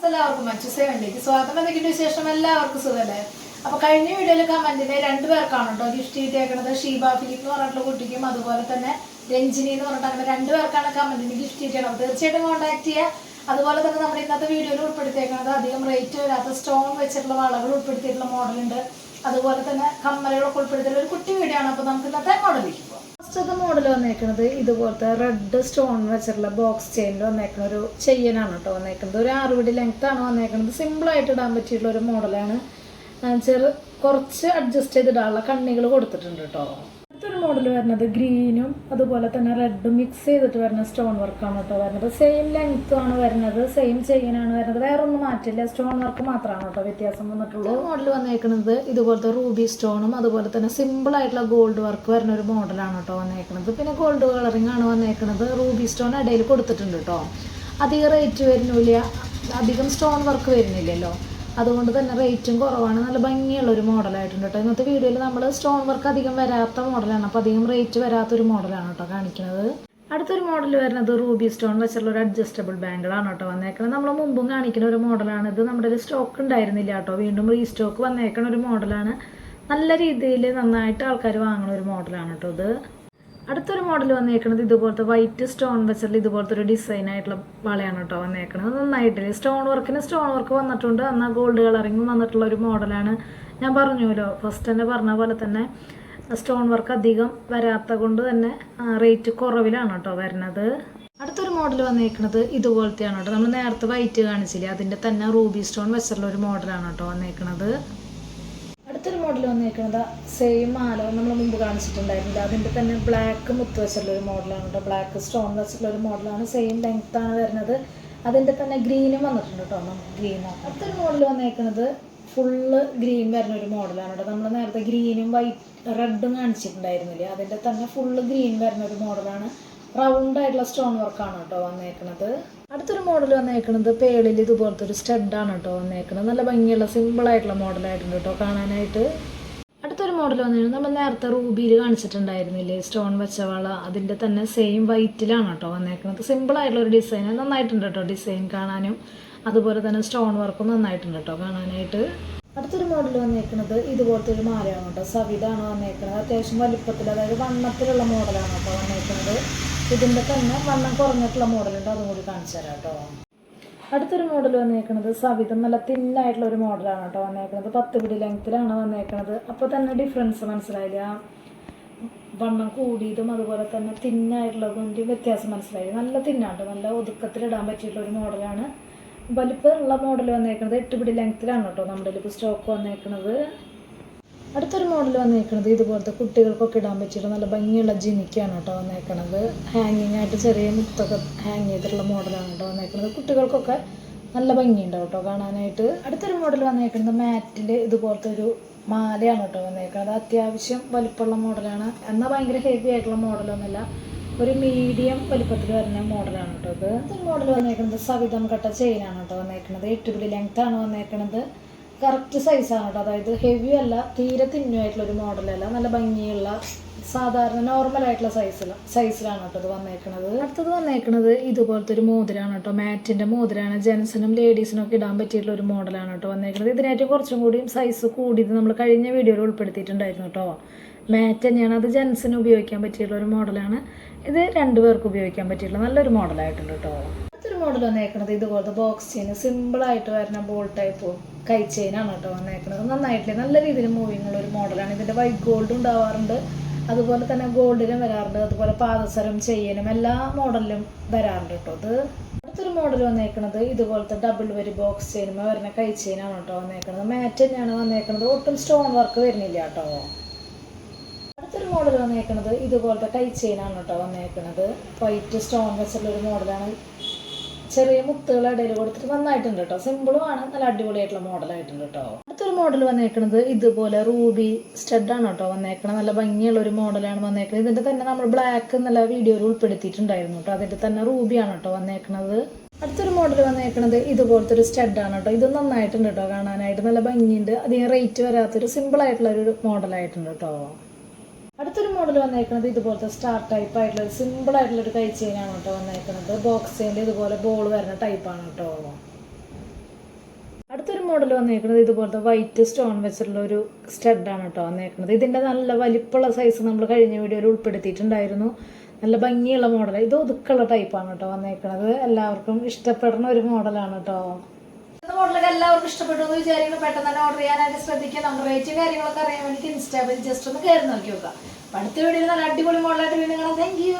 എല്ലാവർക്കും മച്ചുസേ വേണ്ടിയിട്ട് സ്വാഗതം. എന്തൊക്കെയുണ്ട് വിശേഷം? എല്ലാവർക്കും സുഖമല്ലേ? അപ്പോൾ കഴിഞ്ഞ വീഡിയോയിൽ കമന്റിന് 2 പേർക്കാണ് കേട്ടോ ഗിഫ്റ്റ് കിട്ടിയേക്കുന്നത്. ഷീബ ഫിലിപ്പ് എന്ന് പറഞ്ഞിട്ടുള്ള കുട്ടിക്കും അതുപോലെ തന്നെ രഞ്ജിനി എന്ന് പറഞ്ഞിട്ട് അങ്ങനെ 2 പേർക്കാണ് കമന്റിന് ഗിഫ്റ്റ് കിട്ടിയത്. തീർച്ചയായിട്ടും കോൺടാക്ട് ചെയ്യുക. അതുപോലെ തന്നെ നമ്മുടെ ഇന്നത്തെ വീഡിയോയിൽ ഉൾപ്പെടുത്തിയേക്കുന്നത് അധികം റേറ്റ് വരാത്ത സ്റ്റോൺ വെച്ചിട്ടുള്ള വളകൾ ഉൾപ്പെടുത്തിയിട്ടുള്ള മോഡലുണ്ട്. അതുപോലെ തന്നെ കമ്മലുകളൊക്കെ ഉൾപ്പെടുത്തിയിട്ടുള്ള ഒരു കുട്ടി വീഡിയോ ആണ്. അപ്പോൾ നമുക്ക് ഇന്നത്തെ മോഡലിലേക്ക് പോകാം. ഫസ്റ്റത്തെ മോഡൽ വന്നേക്കുന്നത് ഇതുപോലത്തെ റെഡ് സ്റ്റോൺ വെച്ചിട്ടുള്ള ബോക്സ് ചെയിനിൽ വന്നേക്കുന്ന ഒരു ചെയിനാണ് കേട്ടോ വന്നേക്കുന്നത്. ഒരു 6 പിടി ലെങ്ത് ആണ് വന്നേക്കുന്നത്. സിമ്പിളായിട്ട് ഇടാൻ പറ്റിയിട്ടുള്ള ഒരു മോഡലാണ്. കുറച്ച് അഡ്ജസ്റ്റ് ചെയ്തിടാനുള്ള കണ്ണികൾ കൊടുത്തിട്ടുണ്ട് കേട്ടോ. അടുത്തൊരു മോഡൽ വരുന്നത് ഗ്രീനും അതുപോലെ തന്നെ റെഡും മിക്സ് ചെയ്തിട്ട് വരുന്ന സ്റ്റോൺ വർക്കാണ് കേട്ടോ വരുന്നത്. സെയിം ലെങ്ത് ആണ് വരുന്നത്, സെയിം ചെയിനാണ് വരുന്നത്, വേറെ ഒന്നും മാറ്റില്ല. സ്റ്റോൺ വർക്ക് മാത്രമാണ് കേട്ടോ വ്യത്യാസം വന്നിട്ടുള്ളൂ. മോഡൽ വന്നേക്കുന്നത് ഇതുപോലത്തെ റൂബി സ്റ്റോണും അതുപോലെ തന്നെ സിമ്പിൾ ആയിട്ടുള്ള ഗോൾഡ് വർക്ക് വരുന്ന ഒരു മോഡലാണ് കേട്ടോ വന്നേക്കുന്നത്. പിന്നെ ഗോൾഡ് കളറിംഗ് ആണ് വന്നേക്കുന്നത്. റൂബി സ്റ്റോൺ ഇടയിൽ കൊടുത്തിട്ടുണ്ട് കേട്ടോ. അധികം റേറ്റ് വരുന്നില്ല, അധികം സ്റ്റോൺ വർക്ക് വരുന്നില്ലല്ലോ, അതുകൊണ്ട് തന്നെ റേറ്റും കുറവാണ്. നല്ല ഭംഗിയുള്ള ഒരു മോഡലായിട്ടുണ്ട് കേട്ടോ. ഇന്നത്തെ വീഡിയോയിൽ നമ്മൾ സ്റ്റോൺ വർക്ക് അധികം വരാത്ത മോഡലാണ്, അപ്പോൾ അധികം റേറ്റ് വരാത്തൊരു മോഡലാണ് കേട്ടോ കാണിക്കുന്നത്. അടുത്തൊരു മോഡൽ വരുന്നത് റൂബി സ്റ്റോൺ വെച്ചുള്ള ഒരു അഡ്ജസ്റ്റബിൾ ബാങ്കിളാണ് കേട്ടോ വന്നേക്കുന്നത്. നമ്മൾ മുമ്പും കാണിക്കുന്ന ഒരു മോഡലാണ് ഇത്. നമ്മുടെ ഒരു സ്റ്റോക്ക് ഉണ്ടായിരുന്നില്ല കേട്ടോ, വീണ്ടും റീസ്റ്റോക്ക് വന്നേക്കുന്ന ഒരു മോഡലാണ്. നല്ല രീതിയിൽ നന്നായിട്ട് ആൾക്കാർ വാങ്ങുന്ന ഒരു മോഡലാണ് കേട്ടോ ഇത്. അടുത്തൊരു മോഡൽ വന്നേക്കുന്നത് ഇതുപോലത്തെ വൈറ്റ് സ്റ്റോൺ വെച്ചിട്ടുള്ള ഇതുപോലത്തെ ഒരു ഡിസൈൻ ആയിട്ടുള്ള വളയാണ് കേട്ടോ വന്നേക്കുന്നത്. നന്നായിട്ടില്ല, സ്റ്റോൺ വർക്കിന് സ്റ്റോൺ വർക്ക് വന്നിട്ടുണ്ട്, എന്നാൽ ഗോൾഡ് കളറിങ്ങും വന്നിട്ടുള്ള ഒരു മോഡലാണ്. ഞാൻ പറഞ്ഞല്ലോ ഫസ്റ്റ് തന്നെ പറഞ്ഞ പോലെ തന്നെ സ്റ്റോൺ വർക്ക് അധികം വരാത്ത കൊണ്ട് തന്നെ റേറ്റ് കുറവിലാണ് കേട്ടോ വരുന്നത്. അടുത്തൊരു മോഡൽ വന്നേക്കുന്നത് ഇതുപോലത്തെയാണ് കേട്ടോ. നമ്മൾ നേരത്തെ വൈറ്റ് കാണിച്ചില്ലേ, അതിൻ്റെ തന്നെ റൂബി സ്റ്റോൺ വെച്ചിട്ടുള്ള ഒരു മോഡലാണ് കേട്ടോ വന്നേക്കുന്നത്. അടുത്തൊരു മോഡൽ വന്നേക്കുന്നത് സെയിം മാല നമ്മൾ മുമ്പ് കാണിച്ചിട്ടുണ്ടായിരുന്നില്ല, അതിൻ്റെ തന്നെ ബ്ലാക്ക് മുത്ത് വെച്ചിട്ടുള്ള ഒരു മോഡലാണ് കേട്ടോ. ബ്ലാക്ക് സ്റ്റോൺ വെച്ചിട്ടുള്ള ഒരു മോഡലാണ്. സെയിം ലെങ്ത് ആണ് വരുന്നത്. അതിൻ്റെ തന്നെ ഗ്രീനും വന്നിട്ടുണ്ട് കേട്ടോ, ഗ്രീനാണ്. അടുത്തൊരു മോഡൽ വന്നേക്കുന്നത് ഫുള്ള് ഗ്രീൻ വരുന്ന ഒരു മോഡലാണ് കേട്ടോ. നമ്മൾ നേരത്തെ ഗ്രീനും റെഡും കാണിച്ചിട്ടുണ്ടായിരുന്നില്ലേ, അതിൻ്റെ തന്നെ ഫുള്ള് ഗ്രീൻ വരുന്ന ഒരു മോഡലാണ്. റൗണ്ട് ആയിട്ടുള്ള സ്റ്റോൺ വർക്കാണ് കേട്ടോ വന്നേക്കുന്നത്. അടുത്തൊരു മോഡൽ വന്നേക്കുന്നത് പേളിൽ ഇതുപോലത്തെ ഒരു സ്റ്റഡാണ് കേട്ടോ വന്നേക്കുന്നത്. നല്ല ഭംഗിയുള്ള സിമ്പിളായിട്ടുള്ള മോഡലായിട്ടുണ്ട് കേട്ടോ കാണാനായിട്ട്. അടുത്തൊരു മോഡൽ വന്നേക്കുന്നത് നമ്മൾ നേരത്തെ റൂബിയിൽ കാണിച്ചിട്ടുണ്ടായിരുന്നില്ലേ സ്റ്റോൺ വെച്ച വള, അതിൻ്റെ തന്നെ സെയിം വൈറ്റിലാണ് കേട്ടോ വന്നേക്കുന്നത്. സിമ്പിളായിട്ടുള്ള ഒരു ഡിസൈൻ, നന്നായിട്ടുണ്ട് കേട്ടോ ഡിസൈൻ കാണാനും. അതുപോലെ തന്നെ സ്റ്റോൺ വർക്കും നന്നായിട്ടുണ്ട് കേട്ടോ കാണാനായിട്ട്. അടുത്തൊരു മോഡൽ വന്നേക്കുന്നത് ഇതുപോലത്തെ ഒരു മാലയാണ് കേട്ടോ. സവിതാണ് വന്നേക്കുന്നത്. അത്യാവശ്യം വലിപ്പത്തിൽ, അതായത് വണ്ണത്തിലുള്ള മോഡലാണ് കേട്ടോ വന്നേക്കുന്നത്. ഇതിൻ്റെ തന്നെ വണ്ണം കുറഞ്ഞിട്ടുള്ള മോഡലുണ്ട്, അതും കൂടി കാണിച്ചു തരാം കേട്ടോ. അടുത്തൊരു മോഡൽ വന്നേക്കുന്നത് സവിതം നല്ല തിന്നായിട്ടുള്ള ഒരു മോഡലാണ് കേട്ടോ വന്നേക്കുന്നത്. 10 പിടി ലെങ്ത്തിലാണ് വന്നേക്കുന്നത്. അപ്പോൾ തന്നെ ഡിഫറൻസ് മനസ്സിലായില്ല, വണ്ണം കൂടിയതും അതുപോലെ തന്നെ തിന്നായിട്ടുള്ളതും വ്യത്യാസം മനസ്സിലായി. നല്ല തിന്നാണ്ട് നല്ല ഒതുക്കത്തിലിടാൻ പറ്റിയിട്ടുള്ള ഒരു മോഡലാണ്. വലിപ്പമുള്ള മോഡൽ വന്നേക്കുന്നത് 8 പിടി ലെങ്ത്തിലാണ് കേട്ടോ നമ്മുടെ ഇപ്പോൾ സ്റ്റോക്ക് വന്നേക്കുന്നത്. അടുത്തൊരു മോഡൽ വന്നേക്കുന്നത് ഇതുപോലത്തെ കുട്ടികൾക്കൊക്കെ ഇടാൻ പറ്റിയിട്ട് നല്ല ഭംഗിയുള്ള ജിമിക്കാണ് കേട്ടോ വന്നേക്കുന്നത്. ഹാങ്ങിങ് ആയിട്ട് ചെറിയ മുത്തൊക്കെ ഹാങ് ചെയ്തിട്ടുള്ള മോഡലാണ് കേട്ടോ വന്നേക്കുന്നത്. കുട്ടികൾക്കൊക്കെ നല്ല ഭംഗിയുണ്ടാവും കേട്ടോ കാണാനായിട്ട്. അടുത്തൊരു മോഡൽ വന്നേക്കുന്നത് മാറ്റിൽ ഇതുപോലത്തെ ഒരു മാലയാണ് കേട്ടോ വന്നേക്കുന്നത്. അത്യാവശ്യം വലിപ്പമുള്ള മോഡലാണ്, എന്നാൽ ഭയങ്കര ഹെവി ആയിട്ടുള്ള മോഡലൊന്നുമല്ല, ഒരു മീഡിയം വലിപ്പത്തിൽ വരുന്ന മോഡലാണ് കേട്ടോ ഇത്. അടുത്തൊരു മോഡൽ വന്നേക്കുന്നത് സവിതം കട്ട ചെയിനാണ് കേട്ടോ വന്നേക്കുന്നത്. 8 പിടി ലെങ്ത്താണ് വന്നേക്കുന്നത്. കറക്റ്റ് സൈസാണ് കേട്ടോ, അതായത് ഹെവി അല്ല, തീരെ തിന്നുമായിട്ടുള്ളൊരു മോഡലല്ല, നല്ല ഭംഗിയുള്ള സാധാരണ നോർമലായിട്ടുള്ള സൈസിലാണ് കേട്ടോ ഇത് വന്നേക്കുന്നത്. അടുത്തത് വന്നേക്കുന്നത് ഇതുപോലത്തെ ഒരു മോതിരാണ് കേട്ടോ. മാറ്റിൻ്റെ മോതിരാണ്. ജെൻസിനും ലേഡീസിനും ഒക്കെ ഇടാൻ പറ്റിയിട്ടുള്ള ഒരു മോഡലാണ് കേട്ടോ വന്നേക്കുന്നത്. ഇതിനായിട്ട് കുറച്ചും കൂടിയും സൈസ് കൂടിയത് നമ്മൾ കഴിഞ്ഞ വീഡിയോയിൽ ഉൾപ്പെടുത്തിയിട്ടുണ്ടായിരുന്നു കേട്ടോ. മാറ്റ് തന്നെയാണ്, അത് ജെൻസിന് ഉപയോഗിക്കാൻ പറ്റിയിട്ടുള്ള ഒരു മോഡലാണ്. ഇത് 2 പേർക്ക് ഉപയോഗിക്കാൻ പറ്റിയിട്ടുള്ള നല്ലൊരു മോഡലായിട്ടുണ്ട് കേട്ടോ. അടുത്തൊരു മോഡൽ വന്നേക്കുന്നത് ഇതുപോലത്തെ ബോക്സ് ചെയിൻ, സിമ്പിളായിട്ട് വരുന്ന ബോൾ ടൈപ്പ് കൈ ചെയിനാണ് കേട്ടോ വന്നേക്കുന്നത്. നന്നായിട്ടില്ല, നല്ല രീതിയിൽ മൂവിങ് ഉള്ള ഒരു മോഡലാണ്. ഇതിൻ്റെ വൈറ്റ് ഗോൾഡ് ഉണ്ടാവാറുണ്ട്, അതുപോലെ തന്നെ ഗോൾഡിലും വരാറുണ്ട്, അതുപോലെ പാദസരം ചെയിനും എല്ലാ മോഡലിലും വരാറുണ്ട് കേട്ടോ ഇത്. അടുത്തൊരു മോഡൽ വന്നേക്കുന്നത് ഇതുപോലത്തെ ഡബിൾ വരി ബോക്സ് ചെയിനുമേ വരുന്ന കൈ ചെയിനാണ് കേട്ടോ വന്നേക്കുന്നത്. മാറ്റ് തന്നെയാണ് വന്നേക്കുന്നത്, ഒട്ടും സ്റ്റോൺ വർക്ക് വരുന്നില്ല കേട്ടോ. അടുത്തൊരു മോഡൽ വന്നേക്കുന്നത് ഇതുപോലത്തെ കൈ ചെയിനാണ് കേട്ടോ വന്നേക്കുന്നത്. വൈറ്റ് സ്റ്റോൺ വെച്ചുള്ള ഒരു മോഡലാണ്. ചെറിയ മുത്തുകൾ ഇടയിൽ കൊടുത്തിട്ട് നന്നായിട്ടുണ്ട് കേട്ടോ. സിമ്പിളുമാണ്, നല്ല അടിപൊളിയായിട്ടുള്ള മോഡലായിട്ടുണ്ട് കേട്ടോ. അടുത്തൊരു മോഡൽ വന്നേക്കുന്നത് ഇതുപോലെ റൂബി സ്റ്റഡാണ് കേട്ടോ വന്നേക്കുന്നത്. നല്ല ഭംഗിയുള്ള ഒരു മോഡലാണ് വന്നേക്കുന്നത്. ഇതിൻ്റെ തന്നെ നമ്മൾ ബ്ലാക്ക് എന്നുള്ള വീഡിയോയിൽ ഉൾപ്പെടുത്തിയിട്ടുണ്ടായിരുന്നു കേട്ടോ. അതിൻ്റെ തന്നെ റൂബിയാണ് കേട്ടോ വന്നേക്കുന്നത്. അടുത്തൊരു മോഡൽ വന്നേക്കുന്നത് ഇതുപോലത്തെ ഒരു സ്റ്റഡാണ് കേട്ടോ. ഇത് നന്നായിട്ടുണ്ട് കേട്ടോ കാണാനായിട്ട്, നല്ല ഭംഗിയുണ്ട്. അധികം റേറ്റ് വരാത്തൊരു സിമ്പിളായിട്ടുള്ള ഒരു മോഡലായിട്ടുണ്ട് കേട്ടോ. അടുത്തൊരു മോഡൽ വന്നേക്കുന്നത് ഇതുപോലത്തെ സ്റ്റാർ ടൈപ്പ് ആയിട്ടുള്ള സിമ്പിൾ ആയിട്ടുള്ള ഒരു കൈ ചെയിനാണ് കേട്ടോ വന്നേക്കുന്നത്. ബോക്സ് ചെയിനിൽ ഇതുപോലെ ബോൾ വരുന്ന ടൈപ്പാണ് കേട്ടോ. മോഡൽ വന്നേക്കുന്നത് ഇതുപോലത്തെ വൈറ്റ് സ്റ്റോൺ വെച്ചിട്ടുള്ള ഒരു സ്റ്റഡാണ് കേട്ടോ വന്നേക്കുന്നത്. ഇതിൻ്റെ നല്ല വലിപ്പമുള്ള സൈസ് നമ്മൾ കഴിഞ്ഞ വീഡിയോയിൽ ഉൾപ്പെടുത്തിയിട്ടുണ്ടായിരുന്നു. നല്ല ഭംഗിയുള്ള മോഡൽ, ഇത് ഒതുക്കുള്ള ടൈപ്പാണ് കേട്ടോ വന്നേക്കുന്നത്. എല്ലാവർക്കും ഇഷ്ടപ്പെടുന്ന ഒരു മോഡലാണ് കേട്ടോ. മോഡലൊക്കെ എല്ലാവർക്കും ഇഷ്ടപ്പെട്ടു എന്ന് വിചാരിക്കുന്നു. പെട്ടെന്ന് തന്നെ ഓർഡർ ചെയ്യാനായിട്ട് ശ്രദ്ധിക്കുക. നമ്മുടെ റേറ്റും കാര്യങ്ങളൊക്കെ അറിയാൻ വേണ്ടി ഇൻസ്റ്റാ പേജ് ജസ്റ്റ് ഒന്ന് കയറി നോക്കി നോക്കാം. അടുത്ത വീഡിയോയിൽ നല്ല അടിപൊളി മോഡലായിട്ട് വീണ്ടും കാണാം. Thank you.